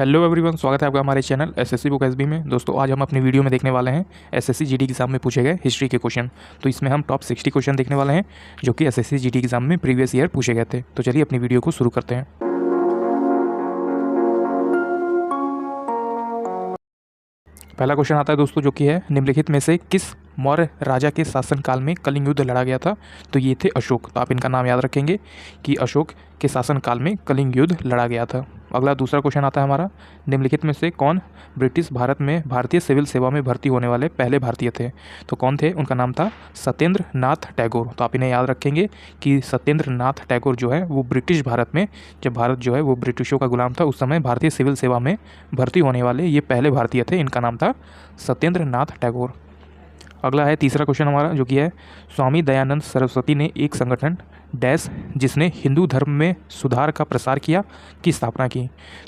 Hello everyone, स्वागत है आपका हमारे चैनल एसएससी बुक एसबी में। दोस्तों आज हम अपनी वीडियो में देखने वाले हैं एसएससी जीडी एग्जाम में पूछे गए हिस्ट्री के क्वेश्चन। तो इसमें हम टॉप 60 क्वेश्चन देखने वाले हैं जो कि एसएससी जीडी एग्जाम में प्रीवियस ईयर पूछे गए थे। तो चलिए अपनी वीडियो को शुरू करते हैं। पहला क्वेश्चन आता है दोस्तों जो कि है निम्नलिखित में से किस मौर्य राजा के शासनकाल में कलिंग युद्ध लड़ा गया था। तो ये थे अशोक। तो आप इनका नाम याद रखेंगे कि अशोक के शासनकाल में कलिंग युद्ध लड़ा गया था। अगला दूसरा क्वेश्चन आता है हमारा, निम्नलिखित में से कौन ब्रिटिश भारत में भारतीय सिविल सेवा में भर्ती होने वाले पहले भारतीय थे। तो कौन थे, उनका नाम था सत्येंद्र नाथ टैगोर। तो आप इन्हें याद रखेंगे कि सत्येंद्र नाथ टैगोर जो है वो ब्रिटिश भारत में, जब भारत जो है वो ब्रिटिशों का गुलाम था, उस समय भारतीय सिविल सेवा में भर्ती होने वाले ये पहले भारतीय थे। इनका नाम था सत्येंद्र नाथ टैगोर। अगला है तीसरा क्वेश्चन हमारा जो कि है स्वामी दयानंद सरस्वती ने एक संगठन डैश जिसने हिंदू धर्म में सुधार का प्रसार किया की स्थापना की।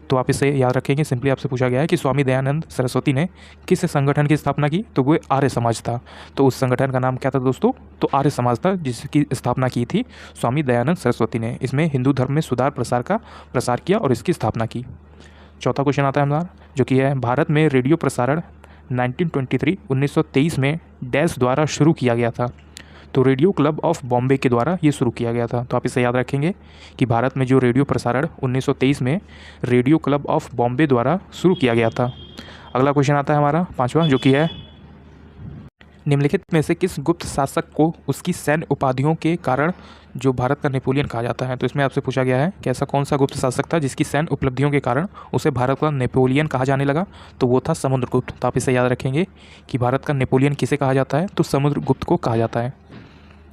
तो आप इसे याद रखेंगे, सिंपली आपसे पूछा गया है कि स्वामी दयानंद सरस्वती ने किस संगठन की स्थापना की। तो वो आर्य समाज था। तो उस संगठन का नाम क्या था दोस्तों, तो आर्य समाज था जिसकी स्थापना की थी स्वामी दयानंद सरस्वती ने। इसमें हिंदू धर्म में सुधार प्रसार का प्रसार किया और इसकी स्थापना की। चौथा क्वेश्चन आता है हमारा जो कि है भारत में रेडियो प्रसारण 1923 में डैश द्वारा शुरू किया गया था। तो रेडियो क्लब ऑफ बॉम्बे के द्वारा ये शुरू किया गया था। तो आप इसे याद रखेंगे कि भारत में जो रेडियो प्रसारण 1923 में रेडियो क्लब ऑफ बॉम्बे द्वारा शुरू किया गया था। अगला क्वेश्चन आता है हमारा पांचवा जो कि है निम्नलिखित में से किस गुप्त शासक को उसकी सैन्य उपाधियों के कारण जो भारत का नेपोलियन कहा जाता है। तो इसमें आपसे पूछा गया है कि ऐसा कौन सा गुप्त शासक था जिसकी सैन्य उपलब्धियों के कारण उसे भारत का नेपोलियन कहा जाने लगा। तो वो था समुद्रगुप्त। तो आप इसे याद रखेंगे कि भारत का नेपोलियन किसे कहा जाता है, तो समुद्रगुप्त को कहा जाता है।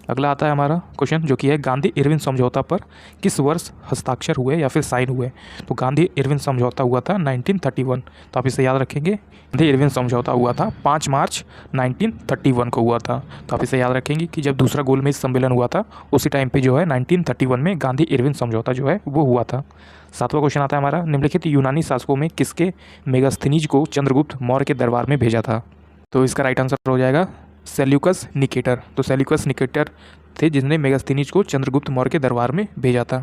अगला आता है हमारा क्वेश्चन जो कि है गांधी इरविन समझौता पर किस वर्ष हस्ताक्षर हुए या फिर साइन हुए। तो गांधी इरविन समझौता हुआ था 1931। तो आप इसे याद रखेंगे, गांधी इरविन समझौता हुआ था 5 मार्च 1931 को हुआ था। तो आप इसे याद रखेंगे कि जब दूसरा गोलमेज सम्मेलन हुआ था उसी टाइम पे जो है 1931 में गांधी इरविन समझौता जो है वो हुआ था। सातवां क्वेश्चन आता है हमारा, निम्नलिखित यूनानी शासकों में किसके मेगास्थनीज को चंद्रगुप्त मौर्य के दरबार में भेजा था। तो इसका राइट आंसर हो जाएगा सेल्यूकस निकेटर। तो सेल्यूकस निकेटर थे जिसने मेगास्थनीज को चंद्रगुप्त मौर्य के दरबार में भेजा था।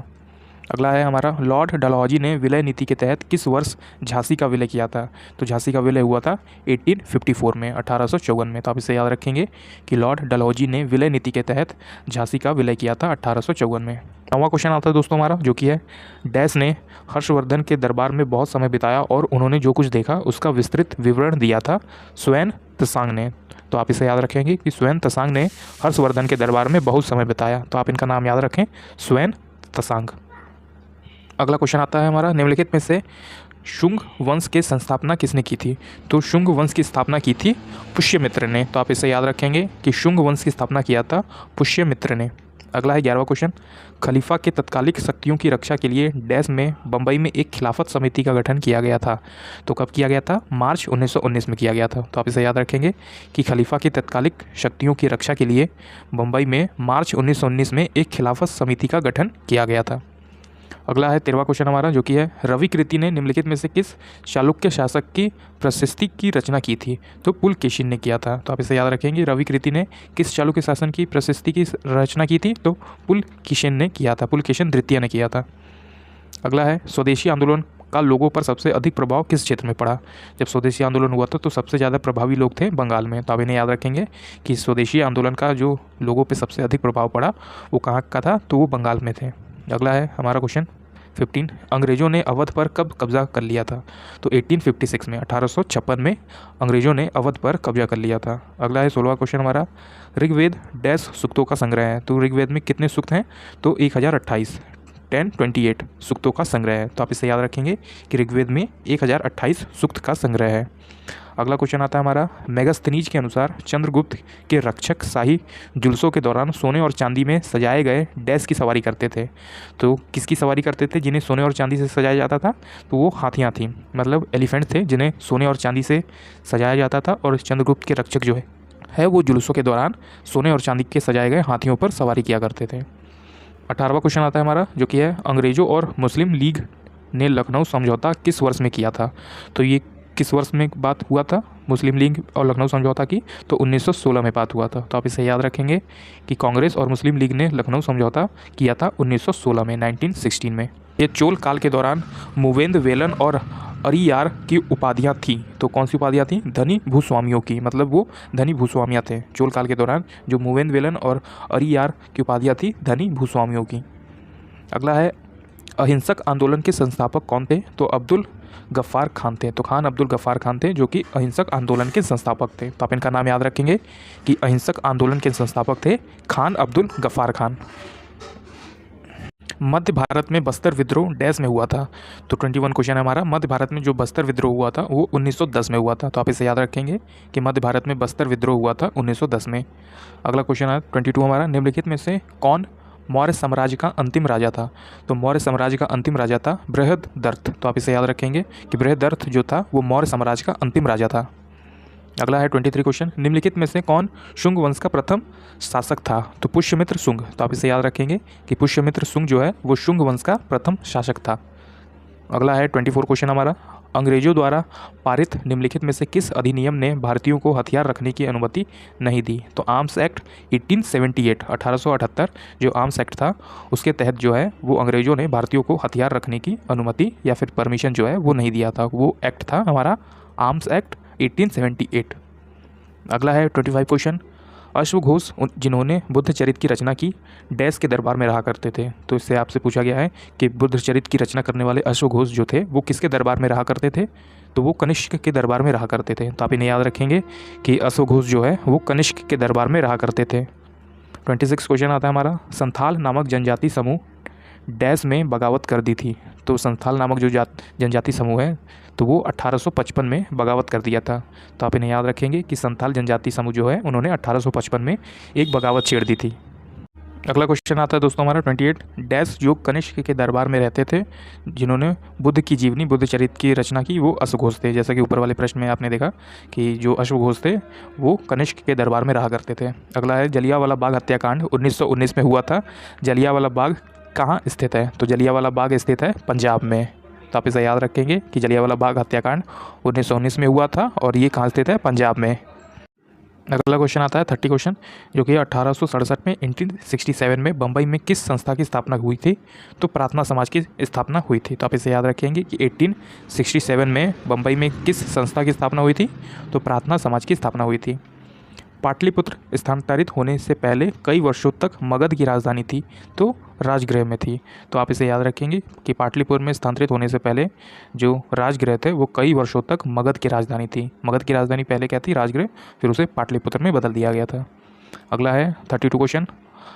अगला है हमारा, लॉर्ड डलहौजी ने विलय नीति के तहत किस वर्ष झांसी का विलय किया था। तो झांसी का विलय हुआ था 1854 में, 1854 में। तो आप इसे याद रखेंगे कि लॉर्ड डलहौजी ने विलय नीति के तहत झांसी का विलय किया था 1854 में। नौवां क्वेश्चन आता है दोस्तों हमारा जो कि है डैश ने हर्षवर्धन के दरबार में बहुत समय बिताया और उन्होंने जो कुछ देखा उसका विस्तृत विवरण दिया था स्वेन त्सांग ने। तो आप इसे याद रखेंगे कि स्वेन त्सांग ने हर्षवर्धन के दरबार में बहुत समय बिताया। तो आप इनका नाम याद रखें, स्वेन त्सांग। अगला क्वेश्चन आता है हमारा, निम्नलिखित में से शुंग वंश के संस्थापना किसने की थी। तो शुंग वंश की स्थापना की थी पुष्यमित्र ने। तो आप इसे याद रखेंगे कि शुंग वंश की स्थापना किया था पुष्यमित्र ने। अगला है 11वां क्वेश्चन, खलीफा के तत्कालिक शक्तियों की रक्षा के लिए डैश में बम्बई में एक खिलाफत समिति का गठन किया गया था। तो कब किया गया था, मार्च 1919 में किया गया था। तो आप इसे याद रखेंगे कि खलीफा की तत्कालिक शक्तियों की रक्षा के लिए बम्बई में मार्च 1919 में एक खिलाफत समिति का गठन किया गया था। अगला है 13वां क्वेश्चन हमारा जो कि है रवि कृति ने निम्नलिखित में से किस चालुक्य शासक की प्रशस्ति की रचना की थी। तो पुलकेशिन ने किया था। तो आप इसे याद रखेंगे, रवि कृति ने किस चालुक्य शासन की प्रशस्ति की रचना की थी। तो पुलकेशिन ने किया था, पुलकेशिन द्वितीय ने किया था। अगला है स्वदेशी आंदोलन का लोगों पर सबसे अधिक प्रभाव किस क्षेत्र में पड़ा। जब स्वदेशी आंदोलन हुआ था तो सबसे ज़्यादा प्रभावी लोग थे बंगाल में। तो आप इन्हें याद रखेंगे कि स्वदेशी आंदोलन का जो लोगों पर सबसे अधिक प्रभाव पड़ा वो कहाँ का था, तो वो बंगाल में थे। अगला है हमारा क्वेश्चन 15, अंग्रेज़ों ने अवध पर कब कब्जा कर लिया था। तो 1856 में, 1856 में अंग्रेज़ों ने अवध पर कब्जा कर लिया था। अगला है 16वां क्वेश्चन हमारा, ऋग्वेद डैश सूक्तों का संग्रह है। तो ऋग्वेद में कितने सूक्त हैं, तो 1028 1028 सूक्तों का संग्रह है। तो आप इसे याद रखेंगे कि ऋग्वेद में 1028 सूक्त का संग्रह है। अगला क्वेश्चन आता है हमारा, मेगास्थनीज के अनुसार चंद्रगुप्त के रक्षक शाही जुलूसों के दौरान सोने और चांदी में सजाए गए डैश की सवारी करते थे। तो किसकी सवारी करते थे जिन्हें सोने और चांदी से सजाया जाता था। तो वो हाथियाँ थीं, मतलब एलिफेंट थे जिन्हें सोने और चांदी से सजाया जाता था। और चंद्रगुप्त के रक्षक जो है वो जुलूसों के दौरान सोने और चांदी के सजाए गए हाथियों पर सवारी किया करते थे। 18वां क्वेश्चन आता है हमारा जो कि है अंग्रेज़ों और मुस्लिम लीग ने लखनऊ समझौता किस वर्ष में किया था। तो ये किस वर्ष में बात हुआ था मुस्लिम लीग और लखनऊ समझौता की, तो 1916 में बात हुआ था। तो आप इसे याद रखेंगे कि कांग्रेस और मुस्लिम लीग ने लखनऊ समझौता किया था 1916 में, 1916 में। ये चोल काल के दौरान मूवेंद वेलन और अरियार की उपाधियाँ थीं। तो कौन सी उपाधियाँ थीं? धनी भूस्वामियों की, मतलब वो धनी भूस्वामियाँ थे। चोल काल के दौरान जो मूवेंद वेलन और अरियार की उपाधियाँ थी धनी भूस्वामियों की। अगला है, अहिंसक आंदोलन के संस्थापक कौन थे? तो अब्दुल गफ्फार खान थे। तो खान अब्दुल गफ्फार खान थे जो कि अहिंसक आंदोलन के संस्थापक थे। तो आप इनका नाम याद रखेंगे कि अहिंसक आंदोलन के संस्थापक थे खान अब्दुल गफ्फार खान। मध्य भारत में बस्तर विद्रोह डैश में हुआ था। तो 21 क्वेश्चन है हमारा, मध्य भारत में जो बस्तर विद्रोह हुआ था वो 1910 में हुआ था। तो आप इसे याद रखेंगे कि मध्य भारत में बस्तर विद्रोह हुआ था 1910 में। अगला क्वेश्चन है 22 हमारा, निम्नलिखित में से कौन मौर्य साम्राज्य का अंतिम राजा था? तो मौर्य साम्राज्य का अंतिम राजा था बृहदरथ। तो आप इसे याद रखेंगे कि बृहदरथ जो था वो मौर्य साम्राज्य का अंतिम राजा था। अगला है 23 क्वेश्चन, निम्नलिखित में से कौन शुंग वंश का प्रथम शासक था? तो पुष्यमित्र शुंग। तो आप इसे याद रखेंगे कि पुष्यमित्र शुंग जो है वो शुंग वंश का प्रथम शासक था। अगला है 24 क्वेश्चन हमारा, अंग्रेजों द्वारा पारित निम्नलिखित में से किस अधिनियम ने भारतीयों को हथियार रखने की अनुमति नहीं दी? तो आर्म्स एक्ट 1878 1878 जो आर्म्स एक्ट था उसके तहत जो है वो अंग्रेजों ने भारतीयों को हथियार रखने की अनुमति या फिर परमिशन जो है वो नहीं दिया था। वो एक्ट था हमारा आर्म्स एक्ट 1878। अगला है 25 क्वेश्चन, अश्वघोष जिन्होंने बुद्ध चरित की रचना की डैश के दरबार में रहा करते थे? तो इससे आपसे पूछा गया है कि बुद्ध चरित की रचना करने वाले अश्वघोष जो थे वो किसके दरबार में रहा करते थे? तो वो कनिष्क के दरबार में रहा करते थे। तो आप इन्हें याद रखेंगे कि अश्वघोष जो है वो कनिष्क के दरबार में रहा करते थे। 26 क्वेश्चन आता है हमारा, संथाल नामक जनजाति समूह डैश में बगावत कर दी थी। तो संथाल नामक जो जनजाति समूह है तो वो 1855 में बगावत कर दिया था। तो आप इन्हें याद रखेंगे कि संथाल जनजाति समूह जो है उन्होंने 1855 में एक बगावत छेड़ दी थी। अगला क्वेश्चन आता है दोस्तों हमारा 28, डैश जो कनिष्क के दरबार में रहते थे जिन्होंने बुद्ध की जीवनी बुद्ध चरित की रचना की वो अश्वघोष थे। जैसा कि ऊपर वाले प्रश्न में आपने देखा कि जो अश्वघोष थे वो कनिष्क के दरबार में रहा करते थे। अगला है, जलियांवाला बाग हत्याकांड 1919 में हुआ था। जलियांवाला बाग कहाँ स्थित है? तो जलियांवाला बाग स्थित है पंजाब में। तो आप इसे याद रखेंगे कि जलियांवाला बाग हत्याकांड 1919 में हुआ था और ये कहाँ स्थित है? पंजाब में। अगला क्वेश्चन आता है 30 क्वेश्चन, जो कि 1867 में 1867 में बम्बई में किस संस्था की स्थापना हुई थी? तो प्रार्थना समाज की स्थापना हुई थी। तो आप इसे याद रखेंगे कि 1867 में बम्बई में किस संस्था की स्थापना हुई थी? तो प्रार्थना समाज की स्थापना हुई थी। पाटलिपुत्र स्थानांतरित होने से पहले कई वर्षों तक मगध की राजधानी थी, तो राजगृह में थी। तो आप इसे याद रखेंगे कि पाटलिपुत्र में स्थानांतरित होने से पहले जो राजगृह थे वो कई वर्षों तक मगध की राजधानी थी। मगध की राजधानी पहले क्या थी? राजगृह, फिर उसे पाटलिपुत्र में बदल दिया गया था। अगला है 32 क्वेश्चन,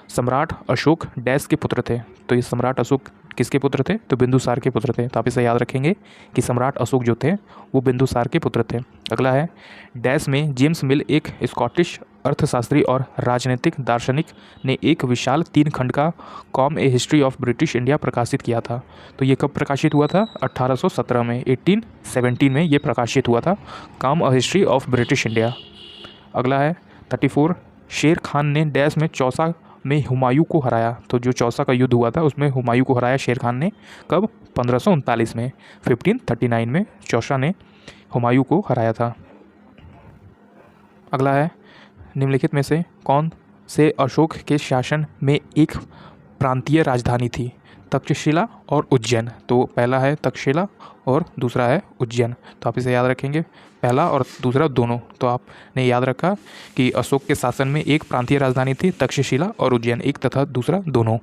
सम्राट अशोक डैश के पुत्र थे? तो ये सम्राट अशोक किसके पुत्र थे? तो बिंदुसार के पुत्र थे। तो आप इसे याद रखेंगे कि सम्राट अशोक जो थे वो बिंदुसार के पुत्र थे। अगला है, डैश में जेम्स मिल एक स्कॉटिश अर्थशास्त्री और राजनीतिक दार्शनिक ने एक विशाल 3 खंड का com A history of British India प्रकाशित किया था। तो ये कब प्रकाशित हुआ था? 1817 में, 1817 में ये प्रकाशित हुआ था, com A history of British India. अगला है 34, शेर खान ने डैश में चौसा में हुमायूं को हराया? तो जो चौसा का युद्ध हुआ था उसमें हुमायूं को हराया शेर खान ने, कब? 1539 में, 1539 में चौसा ने हुमायूं को हराया था। अगला है, निम्नलिखित में से कौन से अशोक के शासन में एक प्रांतीय राजधानी थी? तक्षशिला और उज्जैन। तो पहला है तक्षशिला और दूसरा है उज्जैन। तो आप इसे याद रखेंगे, पहला और दूसरा दोनों। तो आपने याद रखा कि अशोक के शासन में एक प्रांतीय राजधानी थी तक्षशिला और उज्जैन, एक तथा दूसरा दोनों।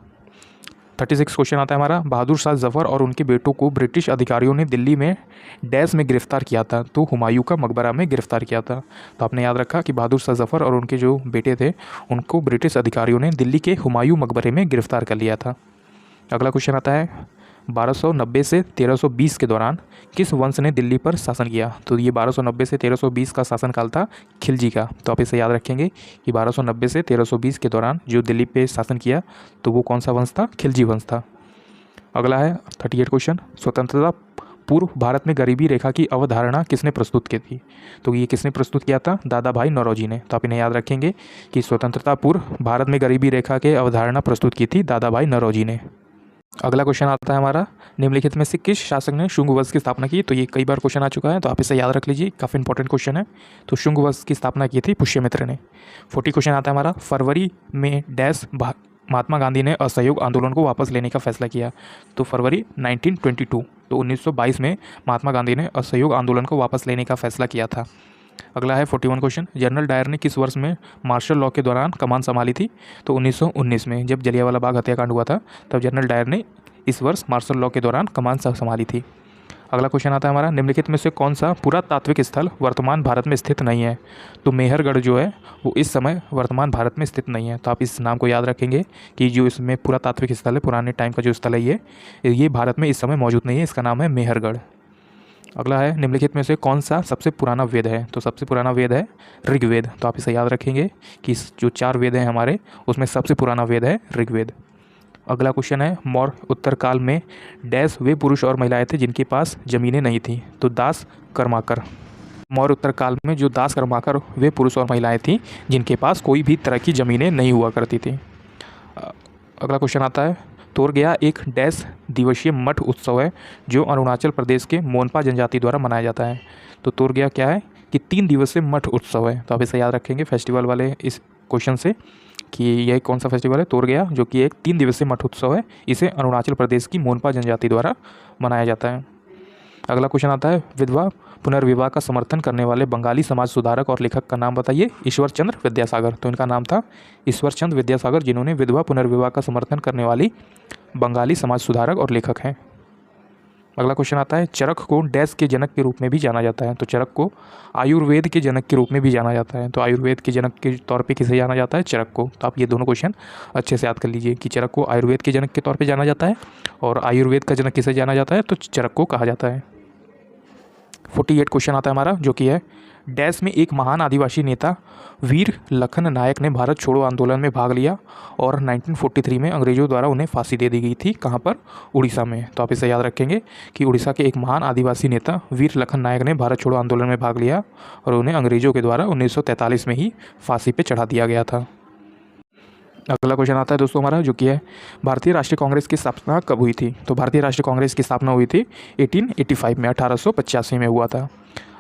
36 क्वेश्चन आता है हमारा, बहादुर शाह जफ़र और उनके बेटों को ब्रिटिश अधिकारियों ने दिल्ली में डैश में गिरफ्तार किया था? तो हुमायूं का मकबरा में गिरफ्तार किया था। तो आपने याद रखा कि बहादुर शाह जफ़र और उनके जो बेटे थे उनको ब्रिटिश अधिकारियों ने दिल्ली के हुमायूं मकबरे में गिरफ्तार कर लिया था। अगला क्वेश्चन आता है, 1290 से 1320 के दौरान किस वंश ने दिल्ली पर शासन किया? तो ये 1290 से 1320 का शासनकाल था खिलजी का। तो आप इसे याद रखेंगे कि 1290 से 1320 के दौरान जो दिल्ली पे शासन किया तो वो कौन सा वंश था? खिलजी वंश था। अगला है 38 क्वेश्चन, स्वतंत्रता पूर्व भारत में गरीबी रेखा की अवधारणा किसने प्रस्तुत की थी? तो ये किसने प्रस्तुत किया था? दादा भाई नौरोजी ने। तो आप इन्हें याद रखेंगे कि स्वतंत्रता पूर्व भारत में गरीबी रेखा के अवधारणा प्रस्तुत की थी दादा भाई नौरोजी ने। अगला क्वेश्चन आता है हमारा, निम्नलिखित में से किस शासक ने शुंग वंश की स्थापना की? तो ये कई बार क्वेश्चन आ चुका है तो आप इसे याद रख लीजिए, काफ़ी इंपॉर्टेंट क्वेश्चन है। तो शुंग वंश की स्थापना की थी पुष्यमित्र ने। 40 क्वेश्चन आता है हमारा, फरवरी में डैश महात्मा गांधी ने असहयोग आंदोलन को वापस लेने का फैसला किया? तो फरवरी 1922, तो 1922 में महात्मा गांधी ने असहयोग आंदोलन को वापस लेने का फैसला किया था। अगला है 41 क्वेश्चन, जनरल डायर ने किस वर्ष में मार्शल लॉ के दौरान कमान संभाली थी? तो 1919 में, जब जलियांवाला बाग हत्याकांड हुआ था तब जनरल डायर ने इस वर्ष मार्शल लॉ के दौरान कमान संभाली थी। अगला क्वेश्चन आता है हमारा, निम्नलिखित में से कौन सा पुरातात्विक स्थल वर्तमान भारत में स्थित नहीं है? तो मेहरगढ़ जो है वो इस समय वर्तमान भारत में स्थित नहीं है। तो आप इस नाम को याद रखेंगे कि जो इसमें पुरातात्विक स्थल है, पुराने टाइम का जो स्थल है, ये भारत में इस समय मौजूद नहीं है। इसका नाम है मेहरगढ़। अगला है, निम्नलिखित में से कौन सा सबसे पुराना वेद है? तो सबसे पुराना वेद है ऋग्वेद। तो आप इसे याद रखेंगे कि जो 4 वेद हैं हमारे, उसमें सबसे पुराना वेद है ऋग्वेद। अगला क्वेश्चन है, मौर्य उत्तर काल में डैश वे पुरुष और महिलाएं थे जिनके पास जमीनें नहीं थीं? तो दास कर्माकर। मौर्य उत्तर काल में जो दास कर्माकर वे पुरुष और महिलाएं थीं जिनके पास कोई भी तरह की ज़मीनें नहीं हुआ करती थी। अगला क्वेश्चन आता है, तोरगया एक डैश दिवसीय मठ उत्सव है जो अरुणाचल प्रदेश के मोनपा जनजाति द्वारा मनाया जाता है? तो तोरगया क्या है कि 3 दिवसीय मठ उत्सव है। तो आप इसे याद रखेंगे फेस्टिवल वाले इस क्वेश्चन से कि यह कौन सा फेस्टिवल है, तोरगया, जो कि एक 3 दिवसीय मठ उत्सव है। इसे अरुणाचल प्रदेश की मोनपा जनजाति द्वारा मनाया जाता है। अगला क्वेश्चन आता है, विधवा पुनर्विवाह का समर्थन करने वाले बंगाली समाज सुधारक और लेखक का नाम बताइए? ईश्वर चंद्र विद्यासागर। तो इनका नाम था ईश्वर चंद्र विद्यासागर, जिन्होंने विधवा पुनर्विवाह का समर्थन करने वाली बंगाली समाज सुधारक और लेखक हैं। अगला क्वेश्चन आता है, चरक को डैश के जनक के रूप में भी जाना जाता है? तो चरक को आयुर्वेद के जनक के रूप में भी जाना जाता है। तो आयुर्वेद के जनक के तौर पे किसे जाना जाता है? चरक को। तो आप ये दोनों क्वेश्चन अच्छे से याद कर लीजिए कि चरक को आयुर्वेद के जनक के तौर पे जाना जाता है और आयुर्वेद का जनक किसे जाना जाता है? तो चरक को कहा जाता है। 48 क्वेश्चन आता है हमारा, जो कि है, डैश में एक महान आदिवासी नेता वीर लखन नायक ने भारत छोड़ो आंदोलन में भाग लिया और 1943 में अंग्रेजों द्वारा उन्हें फांसी दे दी गई थी। कहाँ पर? उड़ीसा में। तो आप इसे याद रखेंगे कि उड़ीसा के एक महान आदिवासी नेता वीर लखन नायक ने भारत छोड़ो आंदोलन में भाग लिया और उन्हें अंग्रेजों के द्वारा 1943 में ही फांसी पर चढ़ा दिया गया था। अगला क्वेश्चन आता है दोस्तों हमारा, जो कि है, भारतीय राष्ट्रीय कांग्रेस की स्थापना कब हुई थी? तो भारतीय राष्ट्रीय कांग्रेस की स्थापना हुई थी 1885 में, 1885 में हुआ था।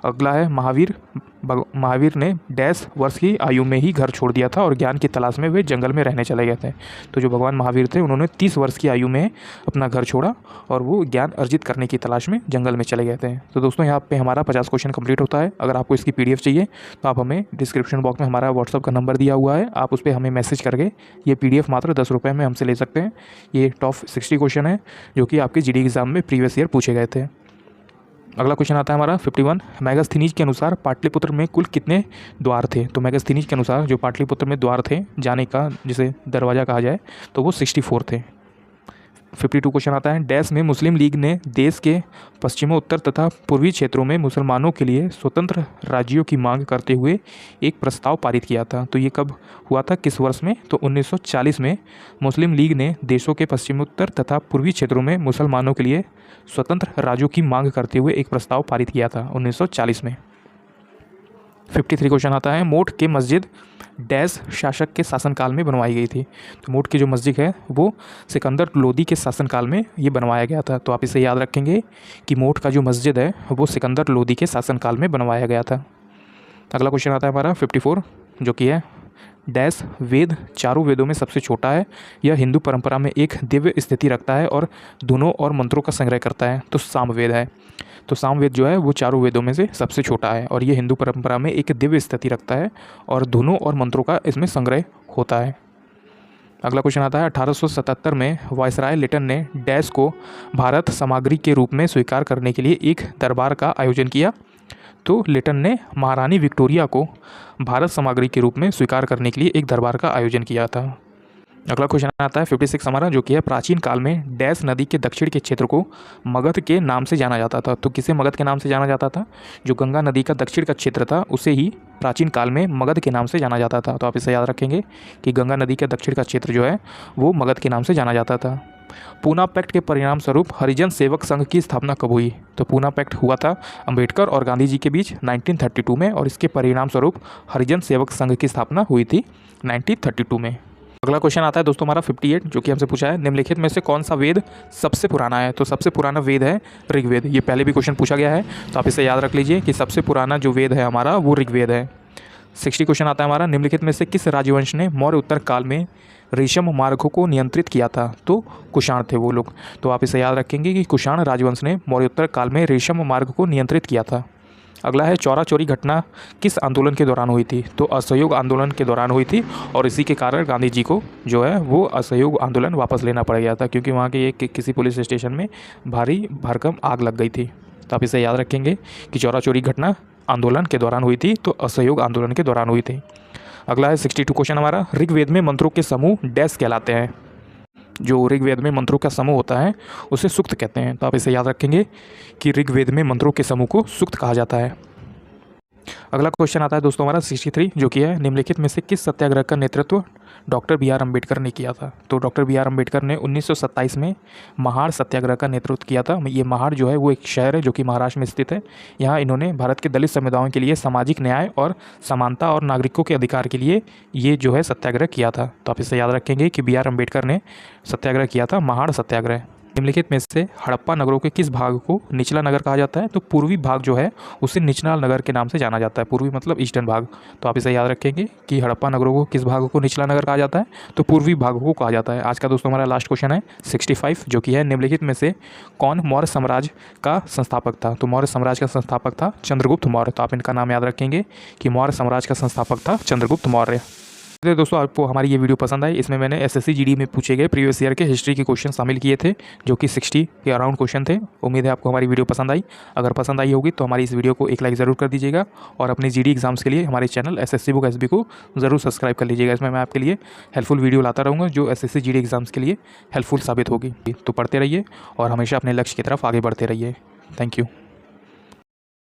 अगला है, महावीर ने डैश वर्ष की आयु में ही घर छोड़ दिया था और ज्ञान की तलाश में वे जंगल में रहने चले गए थे। तो जो भगवान महावीर थे उन्होंने 30 वर्ष की आयु में अपना घर छोड़ा और वो ज्ञान अर्जित करने की तलाश में जंगल में चले गए थे। तो दोस्तों यहाँ पे हमारा 50 क्वेश्चन कंप्लीट होता है। अगर आपको इसकी PDF चाहिए तो आप हमें डिस्क्रिप्शन बॉक्स में हमारा व्हाट्सअप का नंबर दिया हुआ है, आप उस पर हमें मैसेज करके ये PDF मात्र 10 रुपये में हमसे ले सकते हैं। ये टॉप 60 क्वेश्चन है जो कि आपके GD एग्जाम में प्रीवियस ईयर पूछे गए थे। अगला क्वेश्चन आता है हमारा 51, मेगास्थनीज के अनुसार पाटलिपुत्र में कुल कितने द्वार थे? तो मेगास्थनीज के अनुसार जो पाटलिपुत्र में द्वार थे जाने का, जिसे दरवाज़ा कहा जाए, तो वो 64 थे। 52 क्वेश्चन आता है, डैश में मुस्लिम लीग ने देश के पश्चिमोत्तर तथा पूर्वी क्षेत्रों में मुसलमानों के लिए स्वतंत्र राज्यों की मांग करते हुए एक प्रस्ताव पारित किया था। तो ये कब हुआ था, किस वर्ष में? तो 1940 में मुस्लिम लीग ने देशों के पश्चिमोत्तर तथा पूर्वी क्षेत्रों में मुसलमानों के लिए स्वतंत्र राज्यों की मांग करते हुए एक प्रस्ताव पारित किया था 1940 में। 53 क्वेश्चन आता है, मोट के मस्जिद डैश शासक के शासनकाल में बनवाई गई थी? तो मोट की जो मस्जिद है वो सिकंदर लोदी के शासनकाल में ये बनवाया गया था। तो आप इसे याद रखेंगे कि मोट का जो मस्जिद है वो सिकंदर लोदी के शासनकाल में बनवाया गया था। अगला क्वेश्चन आता है हमारा 54, जो कि है, डैश वेद चारों वेदों में सबसे छोटा है, यह हिंदू परंपरा में एक दिव्य स्थिति रखता है और धुनों और मंत्रों का संग्रह करता है? तो सामवेद है। तो सामवेद जो है वो चारों वेदों में से सबसे छोटा है और ये हिंदू परंपरा में एक दिव्य स्थिति रखता है और धुनों और मंत्रों का इसमें संग्रह होता है। अगला क्वेश्चन आता है, 1877 में वायसराय लिटन ने डैश को भारत सामग्री के रूप में स्वीकार करने के लिए एक दरबार का आयोजन किया? तो लिटन ने महारानी विक्टोरिया को भारत सामग्री के रूप में स्वीकार करने के लिए एक दरबार का आयोजन किया था। अगला क्वेश्चन आता है 56 हमारा, जो कि है, प्राचीन काल में डैश नदी के दक्षिण के क्षेत्र को मगध के नाम से जाना जाता था? तो किसे मगध के नाम से जाना जाता था? जो गंगा नदी का दक्षिण का क्षेत्र था उसे ही प्राचीन काल में मगध के नाम से जाना जाता था। तो आप इसे याद रखेंगे कि गंगा नदी के दक्षिण का क्षेत्र जो है वो मगध के नाम से जाना जाता था। पूना पैक्ट के परिणाम स्वरूप हरिजन सेवक संघ की स्थापना कब हुई? तो पूना पैक्ट हुआ था अंबेडकर और गांधी जी के बीच 1932 में और इसके परिणाम स्वरूप हरिजन सेवक संघ की स्थापना हुई थी 1932 में। अगला क्वेश्चन आता है दोस्तों हमारा 58, जो कि हमसे पूछा है, निम्नलिखित में से कौन सा वेद सबसे पुराना है? तो सबसे पुराना वेद है ऋग्वेद। ये पहले भी क्वेश्चन पूछा गया है, तो आप इसे याद रख लीजिए कि सबसे पुराना जो वेद है हमारा वो ऋग्वेद है। 60 क्वेश्चन आता है हमारा, निम्नलिखित में से किस राजवंश ने मौर्य उत्तर काल में रेशम मार्गों को नियंत्रित किया था? तो कुषाण थे वो लोग। तो आप इसे याद रखेंगे कि कुषाण राजवंश ने मौर्योत्तर काल में रेशम मार्ग को नियंत्रित किया था। अगला है चौरा चौरी घटना किस आंदोलन के दौरान हुई थी? तो असहयोग आंदोलन के दौरान हुई थी और इसी के कारण गांधी जी को जो है वो असहयोग आंदोलन वापस लेना पड़ गया था, क्योंकि वहाँ के एक किसी पुलिस स्टेशन में भारी भरकम आग लग गई थी। तो आप इसे याद रखेंगे कि चौरा चौरी घटना आंदोलन के दौरान हुई थी, तो असहयोग आंदोलन के दौरान हुई थी। अगला है 62 क्वेश्चन हमारा, ऋग्वेद में मंत्रों के समूह डैश कहलाते हैं? जो ऋग्वेद में मंत्रों का समूह होता है उसे सूक्त कहते हैं। तो आप इसे याद रखेंगे कि ऋग्वेद में मंत्रों के समूह को सूक्त कहा जाता है। अगला क्वेश्चन आता है दोस्तों हमारा 63, जो कि है निम्नलिखित में से किस सत्याग्रह का नेतृत्व डॉक्टर बी आर अम्बेडकर ने किया था? तो डॉक्टर बी आर अम्बेडकर ने 1927 में महाड़ सत्याग्रह का नेतृत्व किया था। ये महाड़ जो है वो एक शहर है जो कि महाराष्ट्र में स्थित है। यहाँ इन्होंने भारत के दलित समुदायों के लिए सामाजिक न्याय और समानता और नागरिकों के अधिकार के लिए ये जो है सत्याग्रह किया था। तो आप इसे याद रखेंगे कि बी आर अम्बेडकर ने सत्याग्रह किया था महाड़ सत्याग्रह। निम्नलिखित में से हड़प्पा नगरों के किस भाग को निचला नगर कहा जाता है? तो पूर्वी भाग जो है उसे निचला नगर के नाम से जाना जाता है। पूर्वी मतलब ईस्टर्न भाग। तो आप इसे याद रखेंगे कि हड़प्पा नगरों को किस भाग को निचला नगर कहा जाता है? तो पूर्वी भाग को कहा जाता है। आज का दोस्तों हमारा लास्ट क्वेश्चन है 65, जो कि है निम्नलिखित में से कौन मौर्य साम्राज्य का संस्थापक था? तो मौर्य साम्राज्य का संस्थापक था चंद्रगुप्त मौर्य। तो आप इनका नाम याद रखेंगे कि मौर्य साम्राज्य का संस्थापक था चंद्रगुप्त मौर्य। तो दोस्तों आपको हमारी ये वीडियो पसंद आई। इसमें मैंने एसएससी जीडी में पूछे गए प्रीवियस ईयर के हिस्ट्री के क्वेश्चन शामिल किए थे, जो कि 60 के अराउंड क्वेश्चन थे। उम्मीद है आपको हमारी वीडियो पसंद आई। अगर पसंद आई होगी तो हमारी इस वीडियो को एक लाइक ज़रूर कर दीजिएगा और अपने जीडी एग्जाम्स के लिए हमारे चैनल एसएससी बुक एसबी को ज़रूर सब्सक्राइब कर लीजिएगा। इसमें मैं आपके लिए हेल्पफुल वीडियो लाता रहूँगा जो एसएससी जीडी एग्जाम्स के लिए हेल्पफुल साबित होगी। तो पढ़ते रहिए और हमेशा अपने लक्ष्य की तरफ आगे बढ़ते रहिए। Thank you.